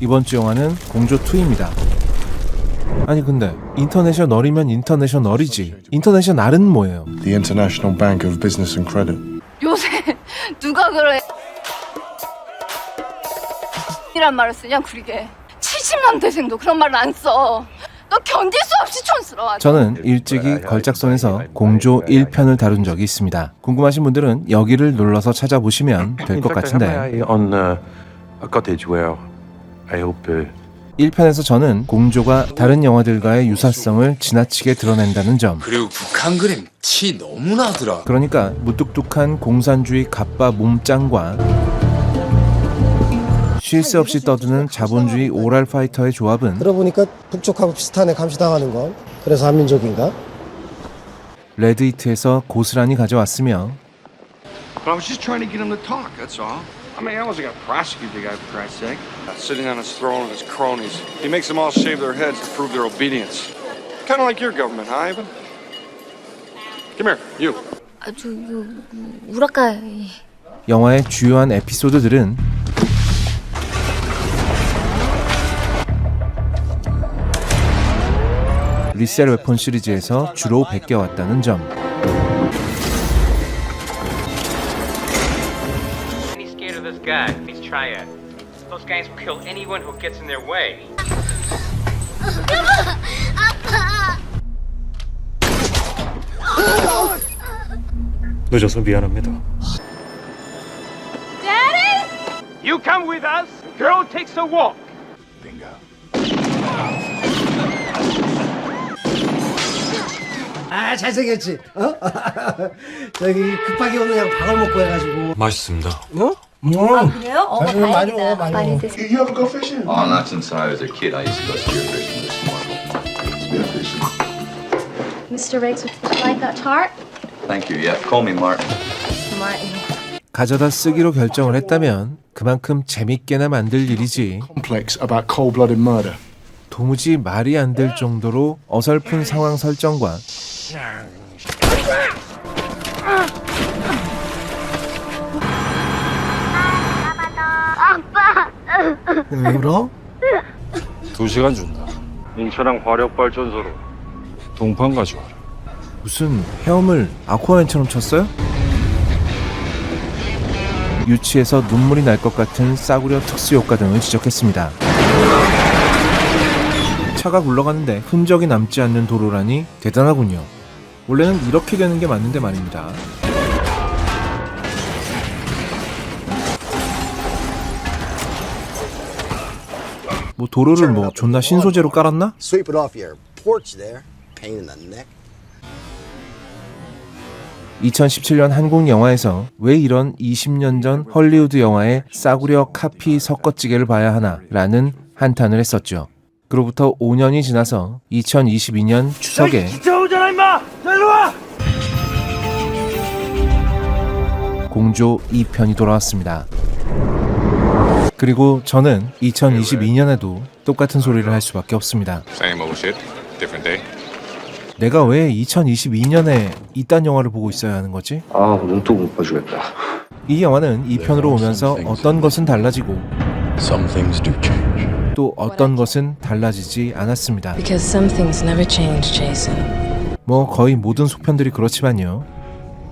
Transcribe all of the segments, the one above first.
이번 주 영화는 공조2입니다. 아니 근데 인터내셔널이면 인터내셔널이지 인터내셔널은 뭐예요? The International Bank of Business and Credit. 요새 누가 그래 이란 말을 쓰냐 구리게. 70년대생도 그런 말을 안 써. 너 견딜 수 없이 촌스러워. 저는 일찍이 걸작선에서 공조 1편을 다룬 적이 있습니다. 궁금하신 분들은 여기를 눌러서 찾아보시면 될 것 같은데 on a cottage where I hope 1편에서 저는 공조가 다른 영화들과의 유사성을 지나치게 드러낸다는 점, 그리고 북한 그림 티 너무 나더라. 그러니까 무뚝뚝한 공산주의 갑바 몸짱과 쉴 새 없이 떠드는 자본주의 오랄 파이터의 조합은 들어보니까 북쪽하고 비슷하네, 감시당하는 건. 그래서 한민족인가? 레드히트에서 고스란히 가져왔으며 But I was just trying to get him to talk, that's all. I mean, I wasn't going to prosecute the guy, for Christ's sake. Sitting on his throne with his cronies. He makes them all shave their heads to prove their obedience. Kind of like your government, huh, Ivan? Come here, you. 아주 우라카이. 영화의 주요한 에피소드들은 리셀 웨폰 시리즈에서 주로 베껴왔다는 점, He's scared of this guy. He's Triad. Those guys will kill anyone who gets in their way. 늦어서 미안합니다. You come with us. Girl takes a walk. 아, 잘생겼지? 어? 저기 급하게 오느냐고 밥을 먹고 해가지고. 맛있습니다. 그래요? 잘생긴 많이 먹어, 많이 먹어. You ever go fishing? Oh, not since I was a kid. I used to go spearfishing with snorkel. Spearfishing. Mr. Riggs, would you like that tart? Thank you. Yeah, call me Martin. Martin. 가져다 쓰기로 결정을 했다면 그만큼 재밌게나 만들 일이지 Complex about cold-blooded murder. 도무지 말이 안 될 정도로 어설픈 상황 설정과 왜 울어? 2시간 준다. 인천항 화력발전소로 동판 가져와라. 무슨 헤엄을 아쿠아맨처럼 쳤어요? 유치해서 눈물이 날 것 같은 싸구려 특수효과 등을 지적했습니다. 차가 굴러가는데 흔적이 남지 않는 도로라니 대단하군요. 원래는 이렇게 되는 게 맞는데 말입니다. 뭐 도로를 뭐 존나 신소재로 깔았나? Sweep it off your porch there. Pain in the neck. 2017년 한국 영화에서 왜 이런 20년 전 헐리우드 영화의 싸구려 카피 섞어찌개를 봐야 하나 라는 한탄을 했었죠. 그로부터 5년이 지나서 2022년 추석에 공조 2편이 돌아왔습니다. 그리고 저는 2022년에도 똑같은 소리를 할 수밖에 없습니다. Same old shit, different day. 내가 왜 2022년에 이딴 영화를 보고 있어야 하는 거지? 아, 눈도 못 봐주겠다. 이 영화는 2편으로 오면서 어떤 것은 달라지고 Some things do change. 또 어떤 것은 달라지지 않았습니다. Because some things never change, Jason. 뭐 거의 모든 속편들이 그렇지만요.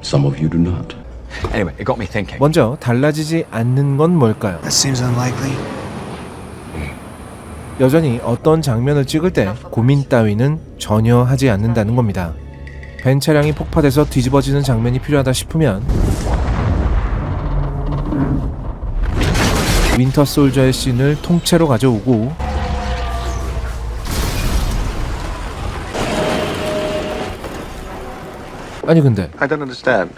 Some of you do not. Anyway, it got me thinking. 먼저 달라지지 않는 건 뭘까요? That seems unlikely. 여전히 어떤 장면을 찍을 때 고민 따위는 전혀 하지 않는다는 겁니다. 벤 차량이 폭파돼서 뒤집어지는 장면이 필요하다 싶으면 윈터 솔저의 씬을 통째로 가져오고 아니 근데 I don't understand.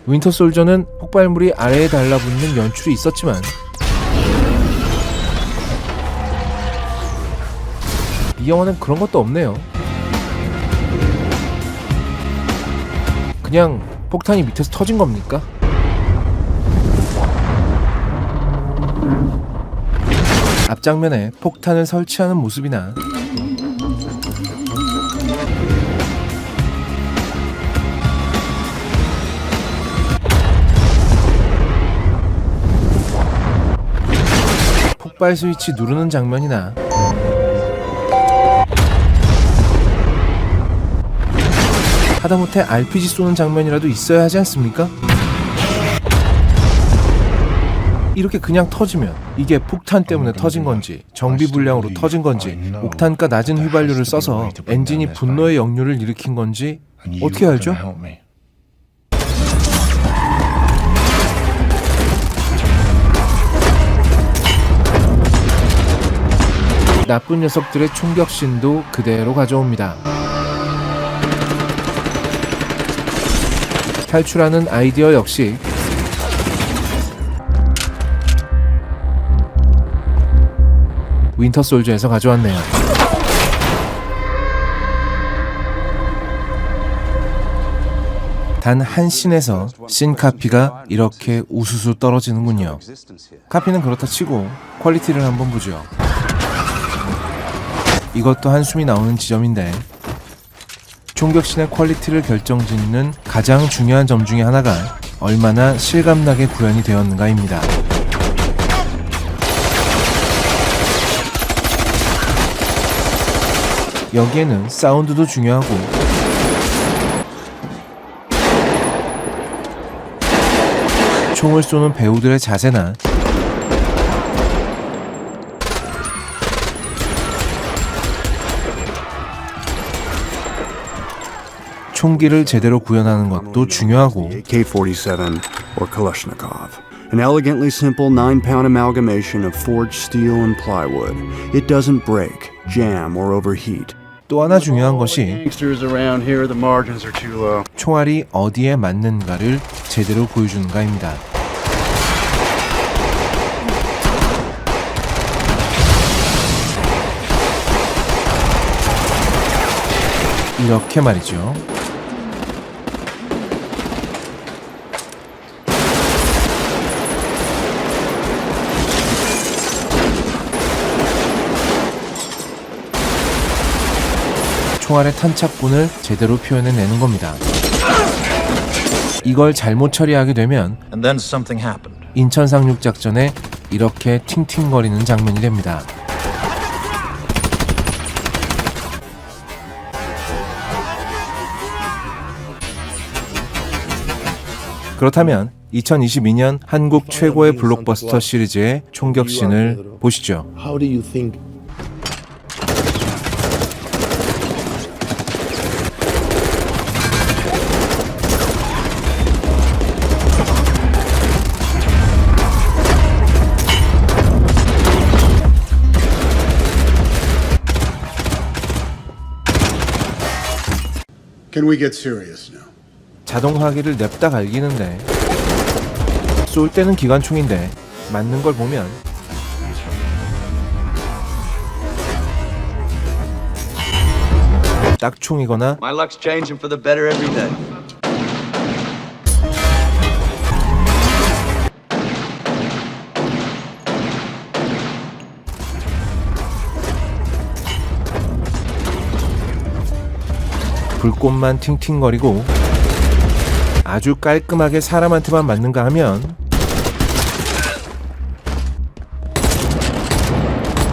윈터 솔저는 폭발물이 아래에 달라붙는 연출이 있었지만 이 영화는 그런 것도 없네요. 그냥 폭탄이 밑에서 터진 겁니까? 앞장면에 폭탄을 설치하는 모습이나 폭발 스위치 누르는 장면이나 하다못해 RPG 쏘는 장면이라도 있어야 하지 않습니까? 이렇게 그냥 터지면 이게 폭탄 때문에 터진 건지 정비불량으로 터진 건지 옥탄가 낮은 휘발유를 써서 엔진이 분노의 역류를 일으킨 건지 어떻게 알죠? 나쁜 녀석들의 총격신도 그대로 가져옵니다. 탈출하는 아이디어 역시 윈터 솔저에서 가져왔네요. 단 한 씬에서 씬 카피가 이렇게 우수수 떨어지는군요. 카피는 그렇다 치고 퀄리티를 한번 보죠. 이것도 한숨이 나오는 지점인데 총격신의 퀄리티를 결정짓는 가장 중요한 점 중에 하나가 얼마나 실감나게 구현이 되었는가입니다. 여기에는 사운드도 중요하고 총을 쏘는 배우들의 자세나 총기를 제대로 구현하는 것도 중요하고 AK-47 or Kalashnikov. An elegantly simple 9-pound amalgamation of forged steel and plywood. It doesn't break, jam, or overheat. 또 하나 중요한 것이 Gangsters around here, the margins are too low. 총알이 어디에 맞는가를 제대로 보여주는가입니다. 이렇게 말이죠. 총알의 탄착분을 제대로 표현해내는 겁니다. 이걸 잘못 처리하게 되면 인천 상륙작전에 이렇게 팅팅거리는 장면이 됩니다. 그렇다면 2022년 한국 최고의 블록버스터 시리즈의 총격신을 보시죠. How do you think? Can we get serious now? 자동화기를 냅다 갈기는데 쏠 때는 기관총인데 맞는 걸 보면 딱총이거나 My luck's changing for the better every day. 불꽃만 팅팅거리고 아주 깔끔하게 사람한테만 맞는가 하면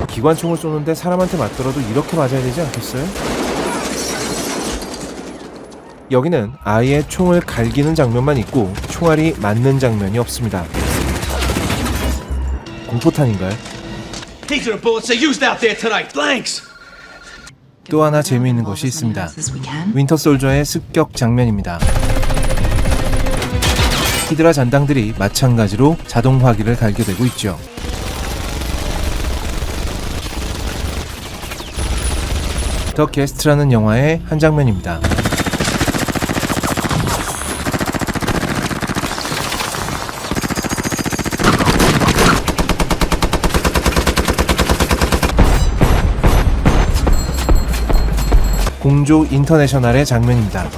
기관총을 쏘는데 사람한테 맞더라도 이렇게 맞아야 되지 않겠어요? 여기는 아예 총을 갈기는 장면만 있고 총알이 맞는 장면이 없습니다. 공포탄인가요? 또 하나 재미있는 것이 있습니다. 윈터 솔저의 습격 장면입니다. 히드라 잔당들이 마찬가지로 자동화기를 갈게 되고 있죠. 더 게스트라는 영화의 한 장면입니다. 공조 인터내셔널의 장면입니다.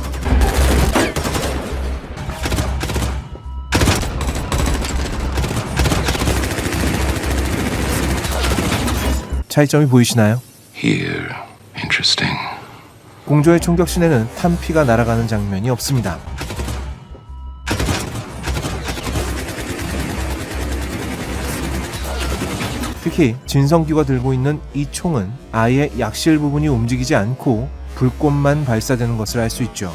차이점이 보이시나요? Here, interesting. 공조의 총격신에는 탄피가 날아가는 장면이 없습니다. 특히 진성규가 들고 있는 이 총은 아예 약실 부분이 움직이지 않고 불꽃만 발사되는 것을 알 수 있죠.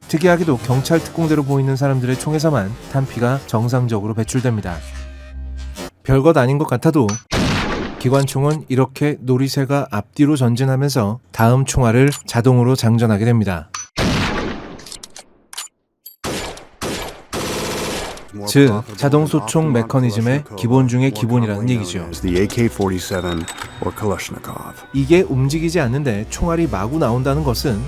특이하게도 경찰 특공대로 보이는 사람들의 총에서만 탄피가 정상적으로 배출됩니다. 별것 아닌 것 같아도 기관총은 이렇게 놀이새가 앞뒤로 전진하면서 다음 총알을 자동으로 장전하게 됩니다. 즉, 자동 소총 메커니즘의 기본 중의 기본이라는 얘기죠. The AK-47 or Kalashnikov. 이게 움직이지 않는데 총알이 마구 나온다는 것은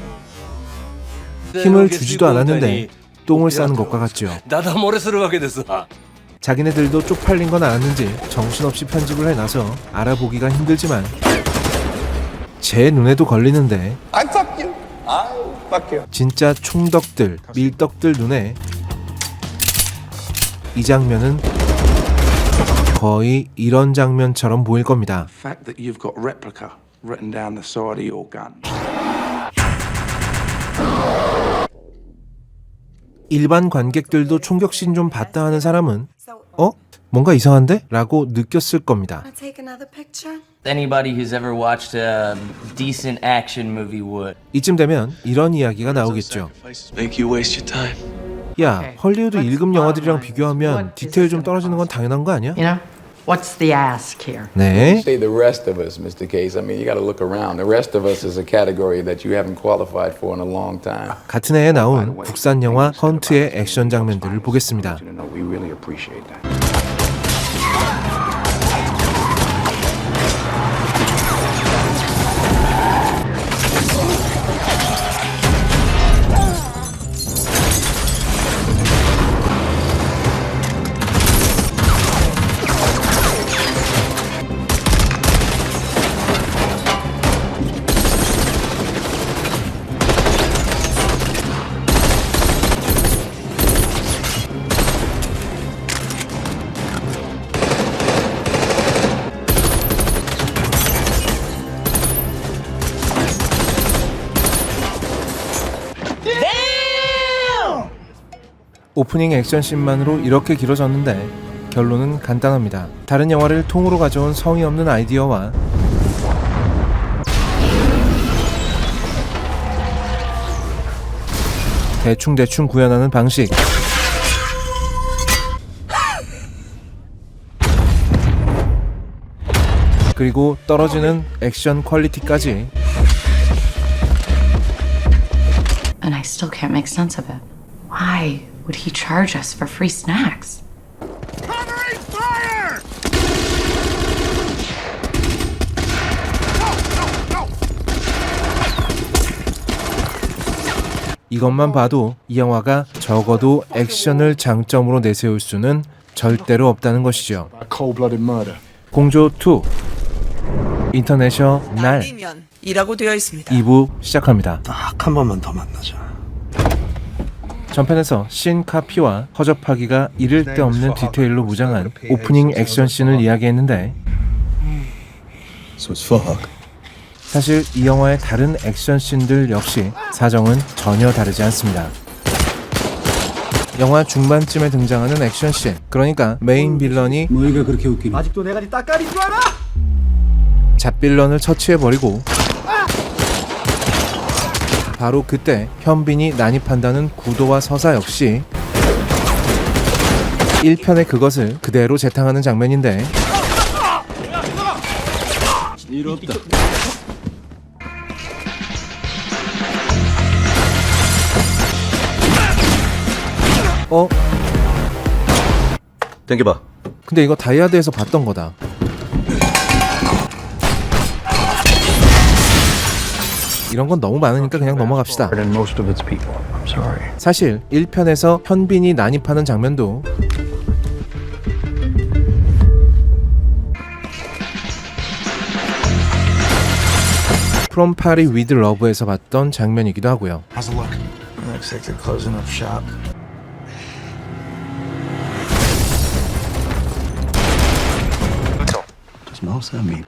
힘을 주지도 않았는데 똥을 싸는 것과 같죠. 나도 모래 쓰러 가게 됐어. 자기네들도 쪽팔린 건 알았는지 정신없이 편집을 해놔서 알아보기가 힘들지만 제 눈에도 걸리는데 진짜 총덕들, 밀떡들 눈에 이 장면은 거의 이런 장면처럼 보일 겁니다. The fact that you've got replica written down the side of your gun. 일반 관객들도 총격신 좀 봤다 하는 사람은 뭔가 이상한데? 라고 느꼈을 겁니다. Anybody who's ever watched a decent action movie would. 이쯤 되면 이런 이야기가 나오겠죠. Make you waste your time. 야, 헐리우드 1급 영화들이랑 비교하면 디테일 좀 떨어지는 건 당연한 거 아니야? You know, what's the ask here? 네. Say the rest of us, Mr. Case. I mean, you got to look around. The rest of us is a category that you haven't qualified for in a long time. 같은 해에 나온 국산 영화 헌트의 액션 장면들을 보겠습니다. We really appreciate that. 오프닝 액션씬만으로 이렇게 길어졌는데 결론은 간단합니다. 다른 영화를 통으로 가져온 성의 없는 아이디어와 대충 구현하는 방식, 그리고 떨어지는 액션 퀄리티까지 And I still can't make sense of it. Why would he charge us for free snacks? 이것만 봐도 이 영화가 적어도 액션을 장점으로 내세울 수는 절대로 없다는 것이죠. 공조 2 인터내셔널 이라고 되어 있습니다. 2부 시작합니다. 딱 한 번만 더 만나자. 전편에서 신 카피와 허접하기가 이를 데 없는 디테일로 무장한 오프닝 액션씬을 이야기했는데 사실 이 영화의 다른 액션씬들 역시 사정은 전혀 다르지 않습니다. 영화 중반쯤에 등장하는 액션씬, 그러니까 메인 빌런이 뭐가 그렇게 웃기니? 아직도 내가 네 따까리 줄 알아? 잡빌런을 처치해버리고 바로 그때 현빈이 난입한다는 구도와 서사 역시 1편의 그것을 그대로 재탕하는 장면인데 일 없다. 당겨봐. 근데 이거 다이아드에서 봤던 거다. 이런 건 너무 많으니까 그냥 넘어갑시다. 사실 1편에서 현빈이 난입하는 장면도 From Paris with Love에서 봤던 장면이기도 하고요.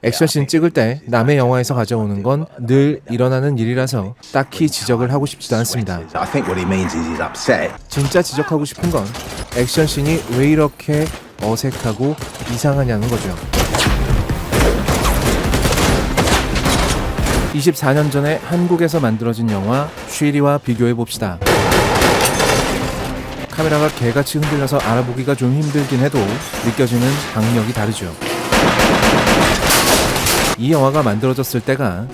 액션씬 찍을 때 남의 영화에서 가져오는 건 늘 일어나는 일이라서 딱히 지적을 하고 싶지도 않습니다. 진짜 지적하고 싶은 건 액션씬이 왜 이렇게 어색하고 이상하냐는 거죠. 24년 전에 한국에서 만들어진 영화 쉬리와 비교해 봅시다. 카메라가 개같이 흔들려서 알아보기가 좀 힘들긴 해도 느껴지는 박력이 다르죠. 이 영화가 만들어졌을 때가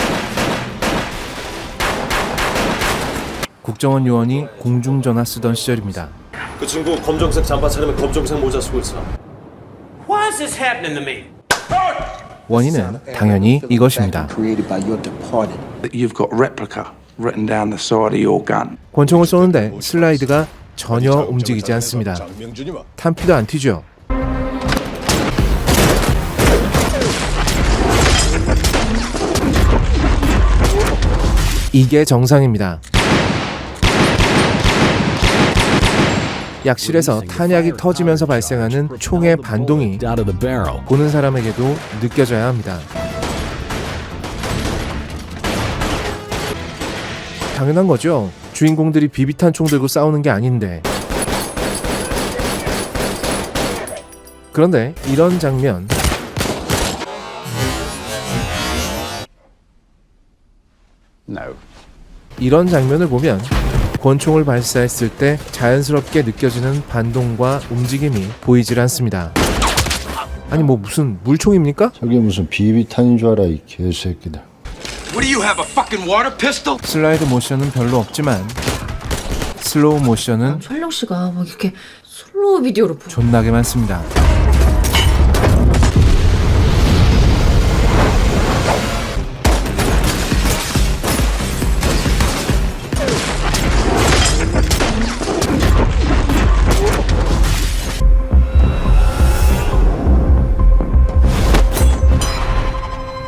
국정원 요원이 공중전화 쓰던 시절입니다. 그 친구 검정색 잠바 차림에 검정색 모자 쓰고 있어. Why is this happening to me? 원인은 당연히 이것입니다. You've got replica written down the side of your gun. 권총을 쏘는데 슬라이드가 전혀 움직이지 않습니다. 탄피도 안 튀죠. 이게 정상입니다. 약실에서 탄약이 터지면서 발생하는 총의 반동이 보는 사람에게도 느껴져야 합니다. 당연한 거죠. 주인공들이 비비탄 총 들고 싸우는 게 아닌데. 그런데 이런 장면, 이런 장면을 보면 권총을 발사했을 때 자연스럽게 느껴지는 반동과 움직임이 보이질 않습니다. 아니 뭐 무슨 물총입니까? 저게 무슨 비비탄인 줄 알아 이 개새끼들. What do you have, a fucking water pistol? 슬라이드 모션은 별로 없지만 슬로우 모션은 촬영 씨가 막 이렇게 슬로우 비디오로 존나게 많습니다.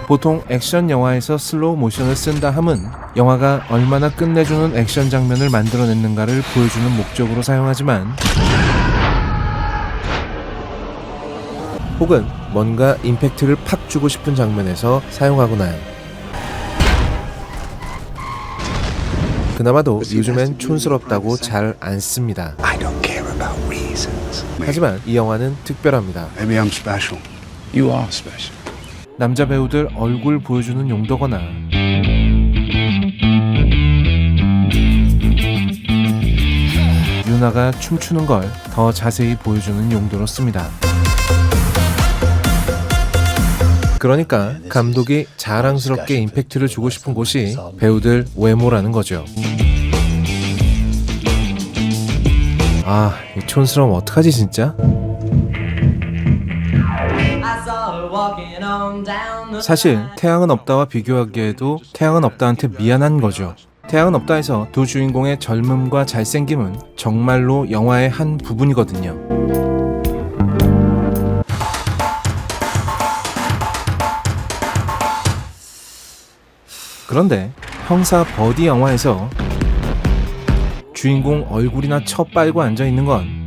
보통 액션 영화에서 슬로우 모션을 쓴다 함은 영화가 얼마나 끝내주는 액션 장면을 만들어냈는가를 보여주는 목적으로 사용하지만 혹은 뭔가 임팩트를 팍 주고 싶은 장면에서 사용하거나 그나마도 요즘엔 촌스럽다고 잘 안 씁니다. 하지만 이 영화는 특별합니다. Maybe I'm special. You are special. 남자 배우들 얼굴 보여주는 용도거나 유나가 춤추는 걸 더 자세히 보여주는 용도로 씁니다. 그러니까 감독이 자랑스럽게 임팩트를 주고 싶은 곳이 배우들 외모라는 거죠. 아, 이 촌스러움 어떡하지 진짜? 사실 태양은 없다와 비교하기에도 태양은 없다한테 미안한 거죠. 태양은 없다에서 두 주인공의 젊음과 잘생김은 정말로 영화의 한 부분이거든요. 그런데 형사 버디 영화에서 주인공 얼굴이나 쳐 빨고 앉아있는 건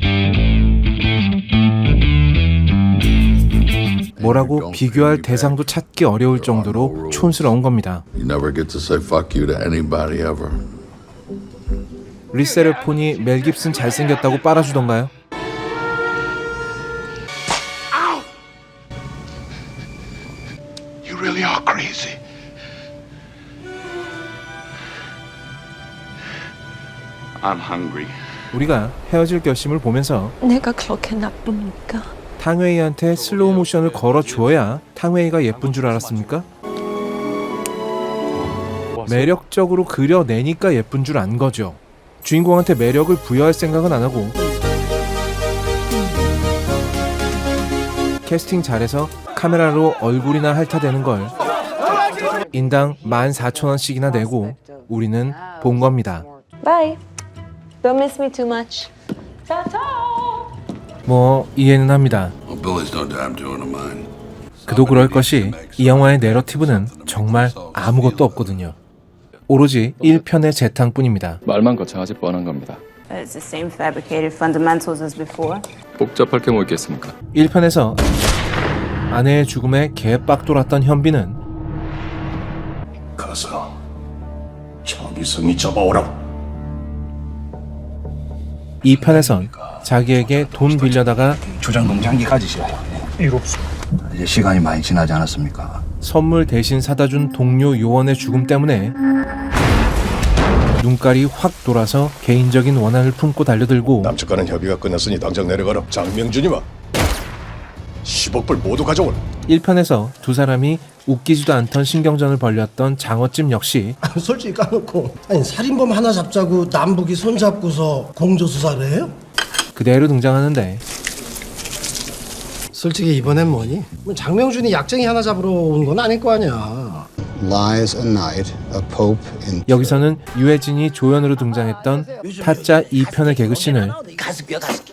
뭐라고 비교할 대상도 찾기 어려울 정도로 촌스러운 겁니다. 리세르폰이 멜 깁슨 잘생겼다고 빨아주던가요? You really are crazy. I'm hungry. 우리가 헤어질 결심을 보면서 내가 그렇게 나쁩니까? 탕웨이한테 슬로우 모션을 걸어주어야 탕웨이가 예쁜 줄 알았습니까? 매력적으로 그려내니까 예쁜 줄 안 거죠. 주인공한테 매력을 부여할 생각은 안 하고 캐스팅 잘해서 카메라로 얼굴이나 핥아대는 걸 인당 14,000원씩이나 내고 우리는 본 겁니다. Bye. Don't miss me too much. 뭐 이해는 합니다. 그도 그럴 것이 이 영화의 내러티브는 정말 아무것도 없거든요. 오로지 1편의 재탕뿐입니다. 말만 거창하지 뻔한 겁니다. It's the same fabricated fundamentals as before. 복잡할 게 뭐 있겠습니까? 1편에서 아내의 죽음에 개빡 돌았던 현빈은 가서 정의성이 잡아오라고. 이 편에선 자기에게 돈 빌려다가 조장농장기 가지셔야 해요. 이롭소. 이제 시간이 많이 지나지 않았습니까? 선물 대신 사다준 동료 요원의 죽음 때문에 눈깔이 확 돌아서 개인적인 원한을 품고 달려들고 남측과는 협의가 끝났으니 당장 내려가라. 장명준이마 10억불 모두 가져오라. 1편에서 두 사람이 웃기지도 않던 신경전을 벌였던 장어찜 역시 솔직히 까놓고 아니 살인범 하나 잡자고 남북이 손잡고서 공조수사를 해요? 그대로 등장하는데 솔직히 이번엔 뭐니? 장명준이 약쟁이 하나 잡으러 온 건 아닐 거 아니야. Lies a knight, a pope in. 여기서는 유해진이 조연으로 등장했던 타짜 2편의 개그씬을 가습기야 가습기.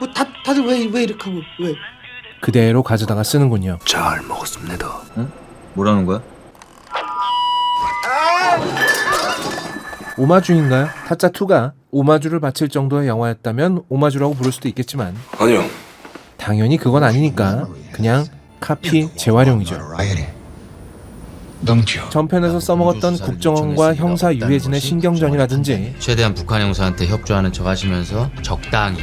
뭐 다들 왜 이렇게 하고 왜? 그대로 가져다가 쓰는군요. 잘 먹었습니다. 뭐라는 거야? 오마주인가요? 타짜2가 오마주를 바칠 정도의 영화였다면 오마주라고 부를 수도 있겠지만 아니요. 당연히 그건 아니니까 그냥 카피 재활용이죠. 전편에서 써먹었던 국정원과 형사 유해진의 신경전이라든지 최대한 북한 형사한테 협조하는 척 하시면서 적당히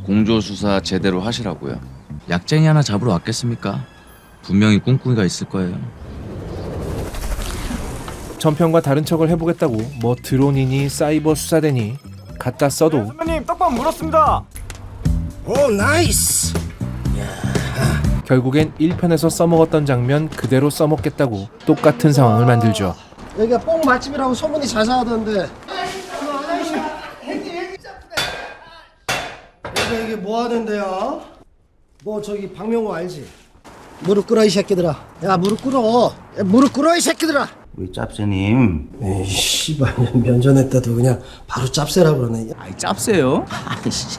공조수사 제대로 하시라고요. 약쟁이 하나 잡으러 왔겠습니까? 분명히 꿍꿍이가 있을 거예요. 전편과 다른 척을 해보겠다고 뭐 드론이니 사이버 수사대니 갖다 써도 선배님 떡밥 물었습니다. 오 나이스. 결국엔 1편에서 써먹었던 장면 그대로 써먹겠다고 똑같은 상황을 만들죠. 여기가 뽕 맛집이라고 소문이 자자하던데. 이게 뭐 하는데요? 뭐 저기 박명호 알지? 무릎 꿇어 이 새끼들아. 야 무릎 꿇어. 야, 무릎 꿇어 이 새끼들아. 우리 짭새님. 에이 씨발 면전했다도 그냥 바로 짭새라 그러네. 아이 짭새요? 아이씨.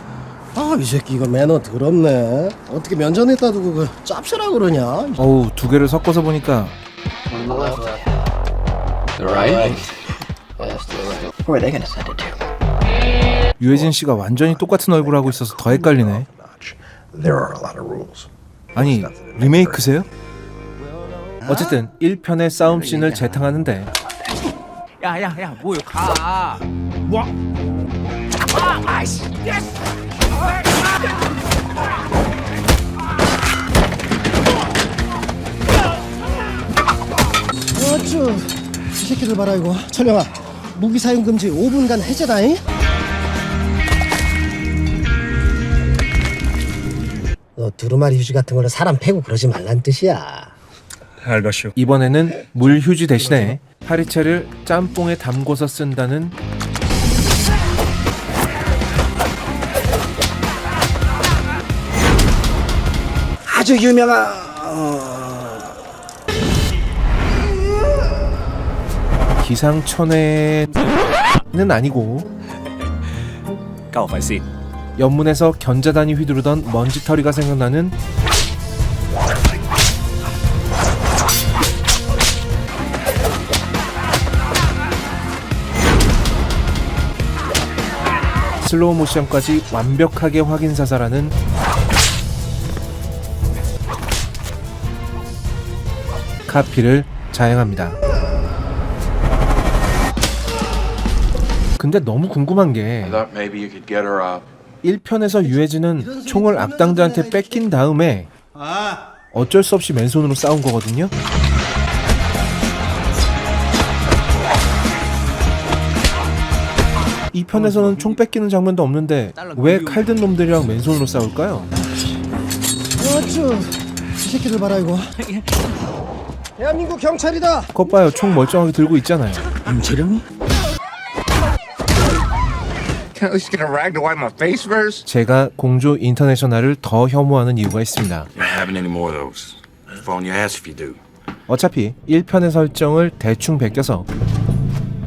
아 이 새끼 이거 매너 더럽네. 어떻게 면전에다 두고 그 짭새라 그러냐? 어우 두 개를 섞어서 보니까 유해진 씨가 완전히 똑같은 얼굴 하고 있어서 더 헷갈리네. 아니 리메이크세요? 어쨌든 1편의 싸움 씬을 재탕하는데 야야야 뭐요 가. 와. 아이씨. 어쭈 이 새끼들 봐라 이거. 철영아 무기 사용 금지 5분간 해제다잉. 너 두루마리 휴지 같은 걸로 사람 패고 그러지 말란 뜻이야. 알겠슈. 이번에는 물 휴지 대신에 파리채를 짬뽕에 담궈서 쓴다는 아주 유명한 기상천외는 아니고 연문에서 견자단이 휘두르던 먼지털이가 생각나는 슬로우 모션까지 완벽하게 확인 사살하는 카피를 자행합니다. 근데 너무 궁금한 게 1편에서 유해진은 총을 악당들한테 뺏긴 다음에 어쩔 수 없이 맨손으로 싸운 거거든요. 이 편에서는 총 뺏기는 장면도 없는데 왜 칼든 놈들이랑 맨손으로 싸울까요? 어쭈 이 새끼들 봐라 이거. 대한민국 경찰이다. 것 봐요, 총 멀쩡하게 들고 있잖아요. 임철영이? Can't at least get a rag to wipe my face first? 제가 공조 인터내셔널을 더 혐오하는 이유가 있습니다. You're having any more of those. Phone your ass if you do. 어차피 1편의 설정을 대충 베껴서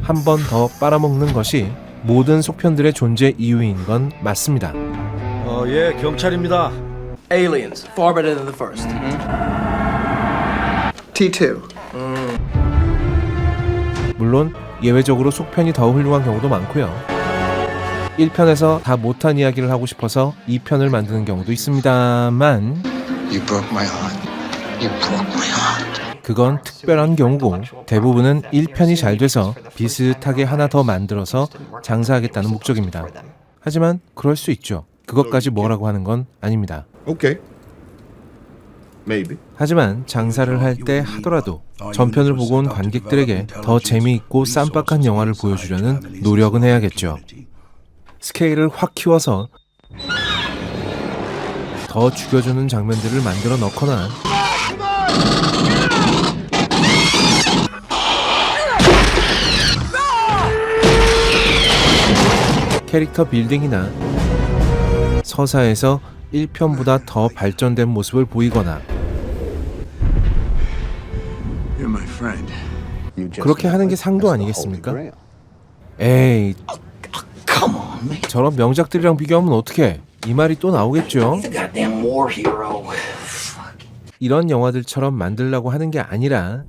한 번 더 빨아먹는 것이 모든 속편들의 존재 이유인 건 맞습니다. 예, 경찰입니다. Aliens, far better than the first. T2. 물론 예외적으로 속편이 더 훌륭한 경우도 많고요. 1편에서 다 못한 이야기를 하고 싶어서 2편을 만드는 경우도 있습니다만 You broke my heart. You broke my heart. 그건 특별한 경우고 대부분은 1편이 잘 돼서 비슷하게 하나 더 만들어서 장사하겠다는 목적입니다. 하지만 그럴 수 있죠. 그것까지 뭐라고 하는 건 아닙니다. Okay. Maybe. 하지만 장사를 할 때 하더라도 전편을 보고 온 관객들에게 더 재미있고 쌈박한 영화를 보여주려는 노력은 해야겠죠. 스케일을 확 키워서 더 죽여주는 장면들을 만들어 넣거나 캐릭터 빌딩이나 서사에서 1편보다 더 발전된 모습을 보이거나 You're my friend. 그렇게 하는 게 상도 아니겠습니까? 에이, 저런 명작들이랑 비교하면 어떡해? 이 말이 또 나오겠죠? 이런 영화들처럼 만들려고 하는 게 아니라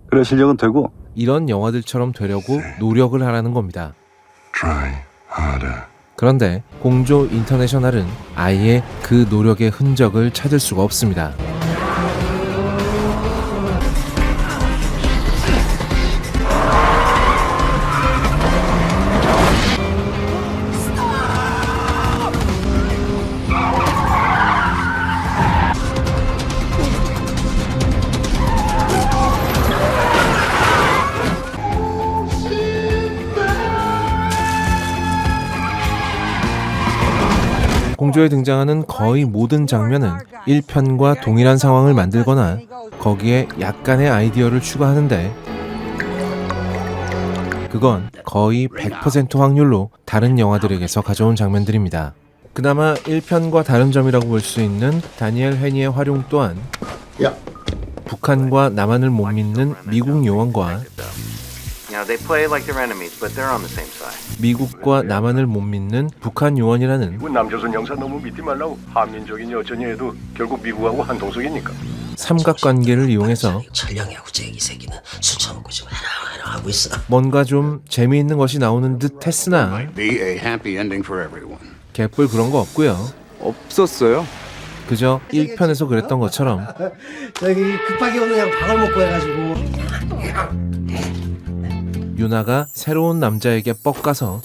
그래 실력은 되고 이런 영화들처럼 되려고 노력을 하라는 겁니다. Try harder. 그런데 공조 인터내셔널은 아예 그 노력의 흔적을 찾을 수가 없습니다. 공조에 등장하는 거의 모든 장면은 1편과 동일한 상황을 만들거나 거기에 약간의 아이디어를 추가하는데 그건 거의 100% 확률로 다른 영화들에게서 가져온 장면들입니다. 그나마 1편과 다른 점이라고 볼 수 있는 다니엘 헤니의 활용 또한 북한과 남한을 못 믿는 미국 요원과 They play like they're enemies, but they're on the same side. 미국과 남한을 못 믿는 북한 요원이라는 남조선 영사 너무 믿지 말라고 한민족이니 어쩌니 해도 결국 미국하고 한 동석이니까. 삼각관계를 이용해서 천량이하고 쟤이 새끼는 술 처먹고 지금 해라 하고 있어. 뭔가 좀 재미있는 것이 나오는 듯 했으나 Be a happy ending for everyone. 개뿔 그런 거 없고요. 없었어요. 그저 1편에서 그랬던 것처럼 저기 급하게 오늘 그냥 방을 먹고 해가지고 유나가 새로운 남자에게 뻑가서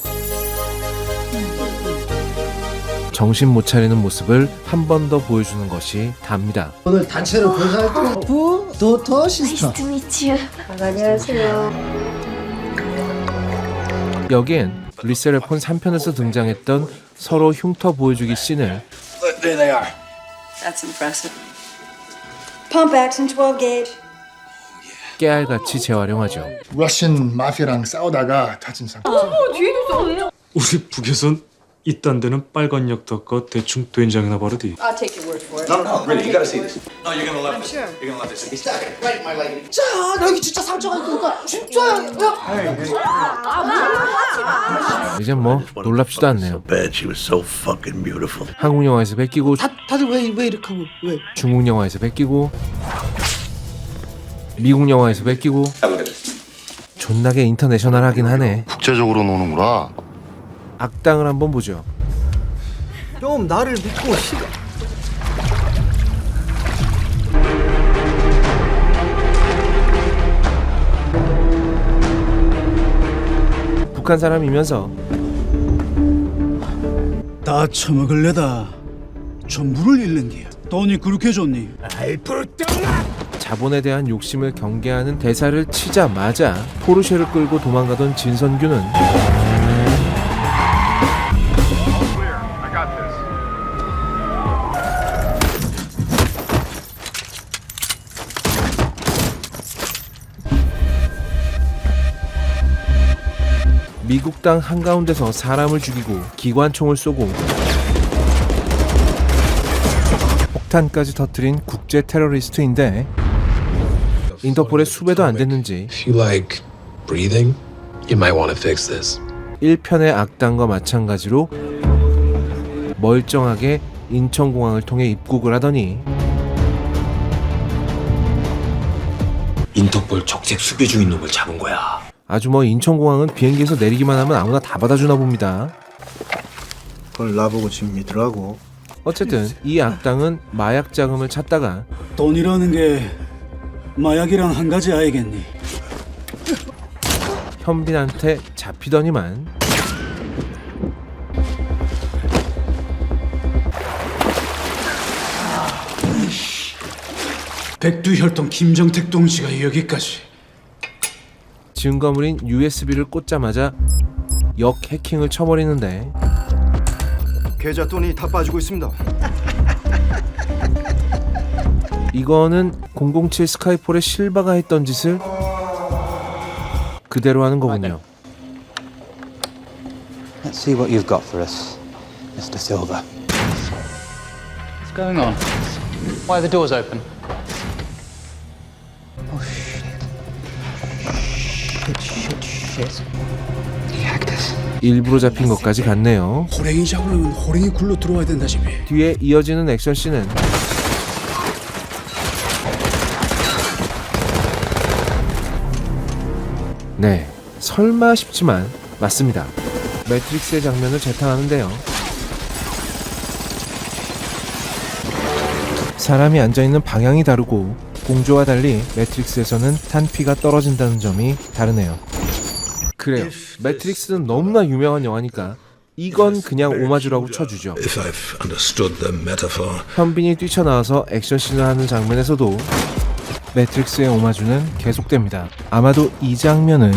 정신 못 차리는 모습을 한 번 더 보여주는 것이 답니다. 오늘 단체로 본사할 때 도터 시스터. 안녕하세요. 여기엔 리세레폰 3편에서 등장했던 서로 흉터 보여주기 씬을 There they are. That's impressive. Pump action 12 gauge. 깨알같이 재활용하죠. 러시안 마피아랑 싸우다가 다친 상태. 뒤에도 우리 북에선 이딴 데는 빨간 약 닦아 대충 된장이나 바르디. I'll take your word for it. No, really, you gotta see this. No, you're gonna love I'm this. sure. You're gonna love this. It's right, my lady. 자, 나 여기 진짜 상처가 있으니까 진짜야. 이제 뭐 놀랍지도 않네요. Bad, she was so fucking beautiful. 한국 영화에서 베끼고 다들 왜 이렇게 하고 왜? 중국 영화에서 베끼고 미국 영화에서 베끼고 존나게 인터내셔널하긴 하네. 국제적으로 노는구나. 악당을 한번 보죠. 좀 나를 믿고 북한 사람이면서 다 처먹을래다. 전부를 잃는 게야. 돈이 그렇게 좋니? 자본에 대한 욕심을 경계하는 대사를 치자마자 포르쉐를 끌고 도망가던 진선규는 미국 땅 한가운데서 사람을 죽이고 기관총을 쏘고 폭탄까지 터뜨린 국제 테러리스트인데 인터폴의 수배도 안 됐는지 If you like breathing, you might want to fix this. 1편의 악당과 마찬가지로 멀쩡하게 인천공항을 통해 입국을 하더니 인터폴 적색 수배 중인 놈을 잡은 거야. 아주 뭐 인천공항은 비행기에서 내리기만 하면 아무나 다 받아주나 봅니다. 그걸 나보고 지금 믿으라고. 어쨌든 이 악당은 마약 자금을 찾다가 돈이라는 게 마약이랑 한 가지 아이겠니? 현빈한테 잡히더니만 백두혈통 김정택 동지가 여기까지. 증거물인 USB를 꽂자마자 역 해킹을 쳐버리는데 계좌 돈이 다 빠지고 있습니다. 이거는 007 스카이폴의 실바가 했던 짓을 그대로 하는 거군요. Let's see what you've got for us, Mr. Silver. What's going on? Why are the doors open? 일부러 잡힌 것까지 같네요. 호랭이 잡으려면 호랭이 굴러 들어와야 된다 집이. 뒤에 이어지는 액션씬은 네, 설마 싶지만 맞습니다. 매트릭스의 장면을 재탕하는데요. 사람이 앉아있는 방향이 다르고 공조와 달리 매트릭스에서는 탄피가 떨어진다는 점이 다르네요. 그래요. 매트릭스는 너무나 유명한 영화니까 이건 그냥 오마주라고 쳐주죠. If I've understood the metaphor. 현빈이 뛰쳐나와서 액션씬을 하는 장면에서도 매트릭스의 오마주는 계속됩니다. 아마도 이 장면은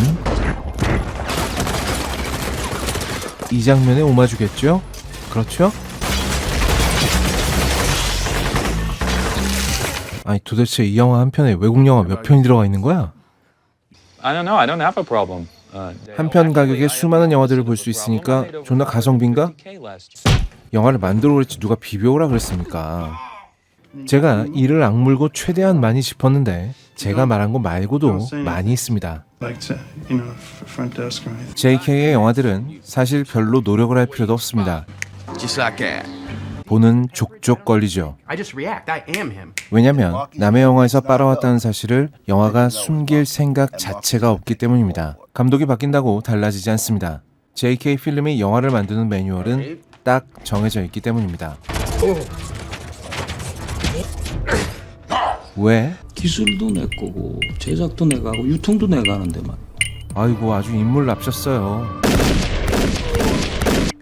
이 장면의 오마주겠죠? 그렇죠? 아니 도대체 이 영화 한 편에 외국 영화 몇 편이 들어가 있는 거야? I don't know. I don't have a problem. 한 편 가격에 수많은 영화들을 볼 수 있으니까 존나 가성비인가? 영화를 만들어 그랬지 누가 비벼오라 그랬습니까? 제가 이를 악물고 최대한 많이 짚었는데 제가 말한 거 말고도 많이 있습니다. JK의 영화들은 사실 별로 노력을 할 필요도 없습니다. 보는 족족 걸리죠. 왜냐면 남의 영화에서 빨아왔다는 사실을 영화가 숨길 생각 자체가 없기 때문입니다. 감독이 바뀐다고 달라지지 않습니다. JK 필름이 영화를 만드는 매뉴얼은 딱 정해져 있기 때문입니다. 왜? 기술도 내 거고 제작도 내가 하고 유통도 내가 하는데만. 아이고 아주 인물 납셨어요.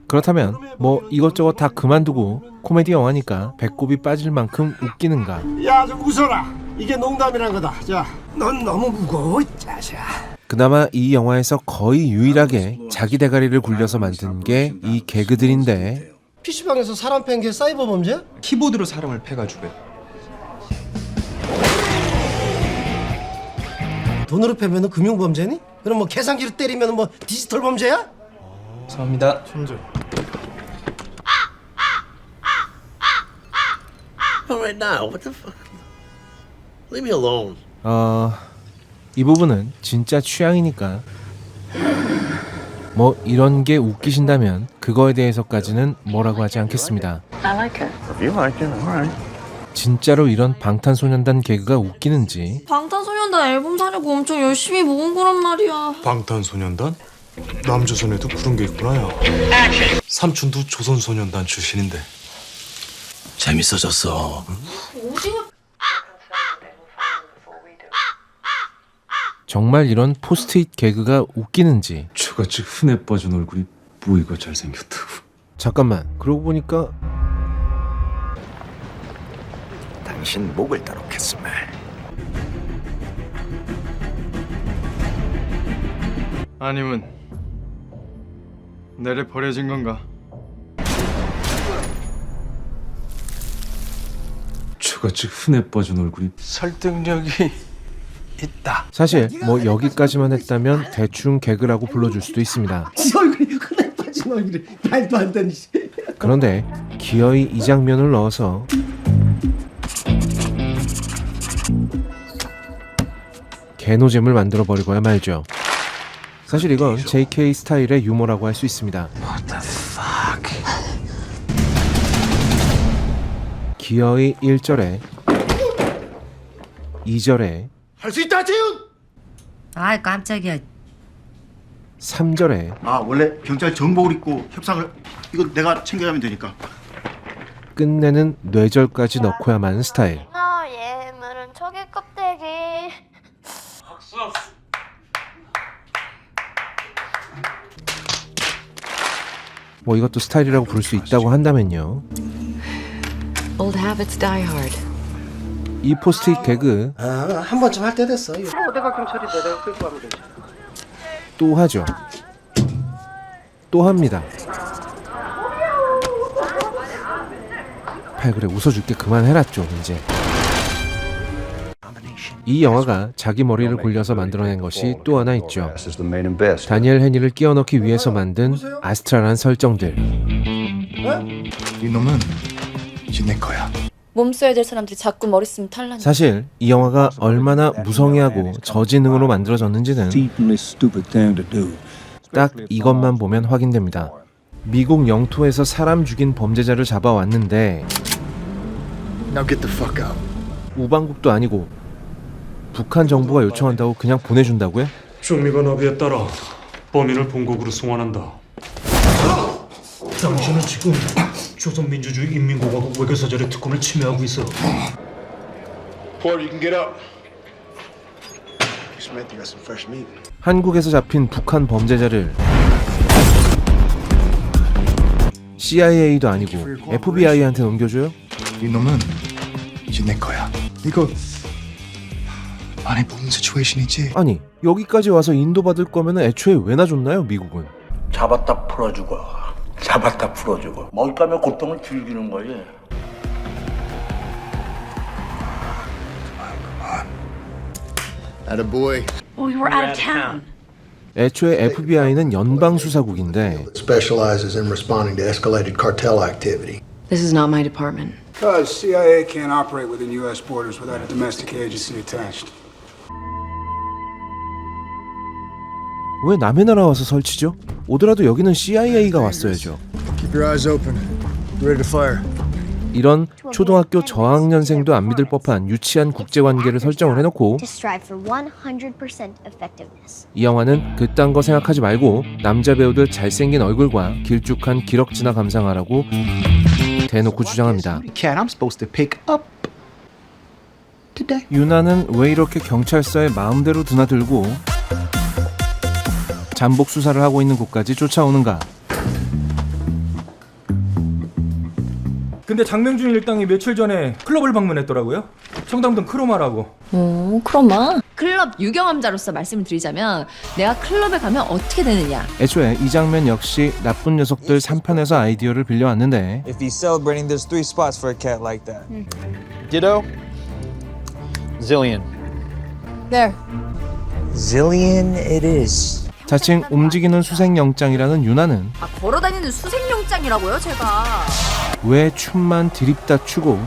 그렇다면 뭐 이것저것 다 그만두고 코미디 영화니까 배꼽이 빠질 만큼 웃기는가? 야, 좀 웃어라. 이게 농담이란 거다. 자, 넌 너무 무거워, 자샤. 그나마 이 영화에서 거의 유일하게 자기 대가리를 굴려서 만든 게 이 개그들인데 PC방에서 사람 팬 게 사이버 범죄야? 키보드로 사람을 패가지고요. 돈으로 패면은 금융 범죄니? 그럼 뭐 계산기를 때리면 뭐 디지털 범죄야? 감사합니다. 천재. Alright now, what the fuck? Leave me alone. 이 부분은 진짜 취향이니까 뭐 이런 게 웃기신다면 그거에 대해서까지는 뭐라고 하지 않겠습니다. I like it. If you like it, alright. 진짜로 이런 방탄소년단 개그가 웃기는지 방탄소년단 앨범 사려고 엄청 열심히 모은 거란 말이야. 방탄소년단? 남조선에도 그런 게 있구나. 야. 삼촌도 조선소년단 출신인데. 재밌어졌어. 정말 이런 포스트잇 개그가 웃기는지. 저같이 흔해 빠진 얼굴이 뭐이가 잘생겼다고. 잠깐만, 그러고 보니까 당신 목을 따놓겠으면. 아니면 내래 버려진 건가? 저같이 흔해 빠진 얼굴이 설득력이 있다. 사실 뭐 여기까지만 했다면 대충 개그라고 불러줄 수도 있습니다. 지 얼굴이 흔해 빠진 얼굴이 말도 안 되니. 그런데 기어이 이 장면을 넣어서 개노잼을 만들어 버리고야 말죠. 사실 이건 JK 스타일의 유머라고 할 수 있습니다. What the fuck? 기어이 1절에 2절에 할 수 있다, 재윤. 아, 깜짝이야. 3절에 아, 원래 경찰 정복을 입고 협상을. 이건 내가 챙겨가면 되니까. 끝내는 뇌절까지 넣고야만 하는 스타일. 예물은 초계 껍데기. 뭐 이것도 스타일이라고 부를 수 있다고 한다면요. Old habits die hard. 이 포스트잇 개그 한 번쯤 할 때 됐어. 내가 경찰인데 내가 끌고 가면 되지. 또 하죠. 또 합니다. 그래 웃어줄게 그만해라 좀 이제. 이 영화가 자기 머리를 굴려서 만들어낸 것이 또 하나 있죠. 다니엘 헤니를 끼워넣기 위해서 만든 아스트라란 설정들. 이놈은 이제 내 거야. 몸 써야 될 사람들이 자꾸 머리 쓰면 탈란다. 사실 이 영화가 얼마나 무성의하고 저지능으로 만들어졌는지는 딱 이것만 보면 확인됩니다. 미국 영토에서 사람 죽인 범죄자를 잡아왔는데 우방국도 아니고 북한 정부가 요청한다고 그냥 보내준다고요? 중미관 합의에 따라 범인을 본국으로 송환한다. 당신은 지금 조선민주주의 인민공화국 외교사절의 특권을 침해하고 있어. Porter, you can get up. Smith, you got some fresh meat. 한국에서 잡힌 북한 범죄자를 CIA도 아니고 FBI한테 넘겨줘요? 이놈은 이제 내 거야. 이거 안에 무슨 시츄에이션이지? 아니 여기까지 와서 인도받을 거면 애초에 왜 놔줬나요 미국은? 잡았다 풀어주고 잡았다 풀어주고 먹잇감의 고통을 즐기는 거지. Attaboy. We were out of town. 애초에 FBI는 연방수사국인데 Specializes in responding to escalated cartel activity. This is not my department. Because CIA can't operate within U.S. borders without a domestic agency attached. 왜 남의 나라 와서 설치죠? 오더라도 여기는 CIA가 왔어야죠. Keep your eyes open. Ready to fire. 이런 초등학교 저학년생도 안 믿을 법한 유치한 국제관계를 설정을 해놓고 이 영화는 그딴 거 생각하지 말고 남자 배우들 잘생긴 얼굴과 길쭉한 기럭지나 감상하라고 대놓고 주장합니다. 유나는 왜 이렇게 경찰서에 마음대로 드나들고 잠복 수사를 하고 있는 곳까지 쫓아오는가? 근데 장명준 일당이 며칠 전에 클럽을 방문했더라고요. 청담동 크로마라고. 오, 크로마? 클럽 유경험자로서 말씀을 드리자면 내가 클럽에 가면 어떻게 되느냐. 애초에 이 장면 역시 나쁜 녀석들 3편에서 아이디어를 빌려왔는데 If he's celebrating, there's 3 spots for a cat like that. Ditto. Zillion. There. Zillion it is. 자칭 움직이는 수색영장이라는 유나는 걸어다니는 수색용장이라고요, 제가. 왜 춤만 드립다 추고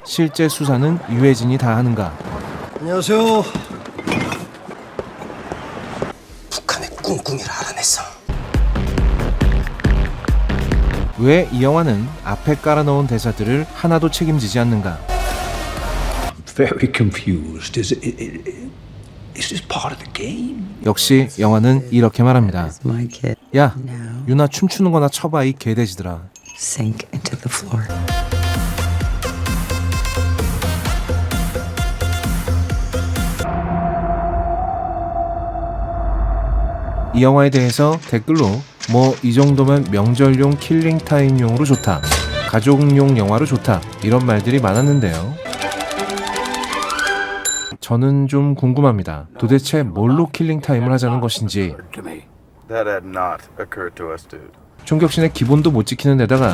실제 수사는 유해진이 다 하는가? 안녕하세요. 북한의 꿍꿍이를 알아냈어. 왜 이 영화는 앞에 깔아놓은 대사들을 하나도 책임지지 않는가? Very confused. Is this part of the game? 역시 영화는 이렇게 말합니다. 야, 유나 춤추는 거나 쳐봐 이 개돼지들아. Sink into the floor. 이 영화에 대해서 댓글로 뭐 이 정도면 명절용 킬링타임용으로 좋다, 가족용 영화로 좋다 이런 말들이 많았는데요. 저는 좀 궁금합니다. 도대체 뭘로 킬링타임을 하자는 것인지. That had not occurred to us, dude. 총격신의 기본도 못 지키는 데다가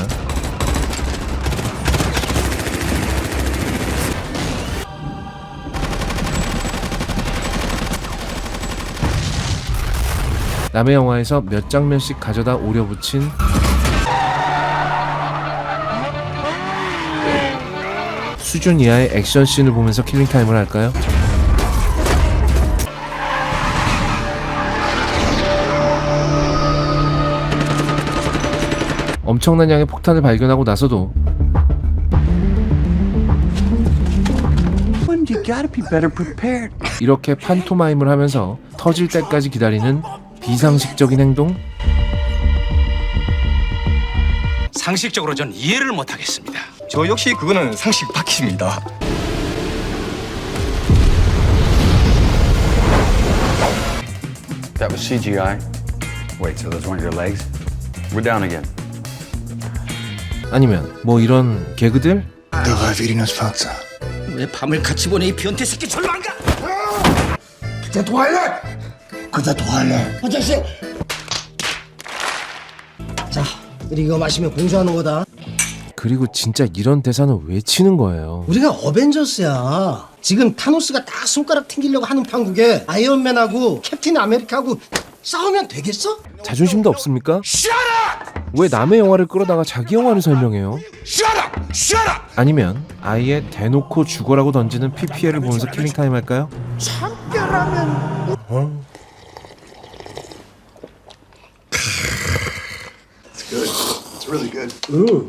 남의 영화에서 몇 장면씩 가져다 오려붙인 수준 이하의 액션씬을 보면서 킬링타임을 할까요? 엄청난 양의 폭탄을 발견하고 나서도 When do You gotta be better prepared. 이렇게 판토마임을 하면서 터질 때까지 기다리는 비상식적인 행동? 상식적으로 전 이해를 못하겠습니다. 저 역시 그거는 상식 밖입니다. That was CGI. Wait, so those weren't your legs? We're down again. 아니면 뭐 이런 개그들? 왜 밤을 같이 보내 이 변태 새끼 절로 안 가? 그자 도할래? 그자 도할래? 아저씨. 자, 이거 마시면 공수하는 거다. 그리고 진짜 이런 대사는 왜 치는 거예요? 우리가 어벤져스야. 지금 타노스가 딱 손가락 튕기려고 하는 판국에 아이언맨하고 캡틴 아메리카하고 싸우면 되겠어? 자존심도 없습니까? 왜 남의 영화를 끌어다가 자기 영화를 설명해요? 아니면 아예 대놓고 죽어라고 던지는 PPL을 보면서 킬링타임 할까요? 참깨라면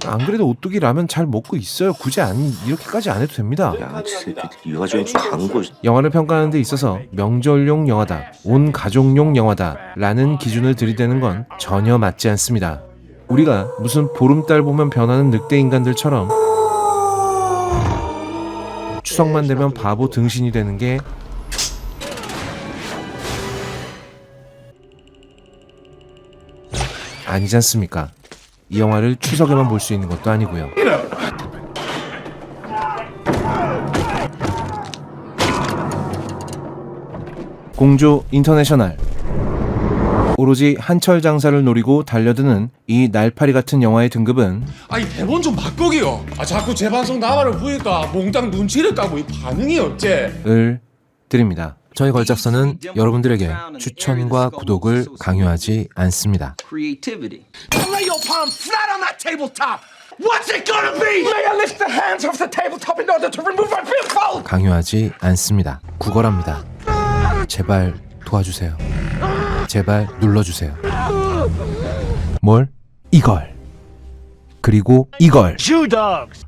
안 그래도 오뚜기 라면 잘 먹고 있어요. 굳이 이렇게까지 안 해도 됩니다. 영화를 평가하는 데 있어서 명절용 영화다, 온 가족용 영화다 라는 기준을 들이대는 건 전혀 맞지 않습니다. 우리가 무슨 보름달 보면 변하는 늑대 인간들처럼 추석만 되면 바보 등신이 되는 게 아니지 않습니까? 이 영화를 추석에만 볼 수 있는 것도 아니고요. 공조 인터내셔널. 오로지 한철 장사를 노리고 달려드는 이 날파리 같은 영화의 등급은 아니 대본 좀 바꾸기요. 자꾸 재방송 나발을 보니까 몽땅 눈치를 까고 이 반응이 어째? 을 드립니다. 저희 걸작서는 여러분들에게 추천과 구독을 강요하지 않습니다. Creativity. Lay your palm flat on that tabletop. What's it gonna be? May I lift the hands off the tabletop in order to remove my billfold? 강요하지 않습니다. 구걸합니다. 제발 도와주세요. 제발 눌러주세요. 뭘? 이걸. 그리고 이걸. Shoe dogs.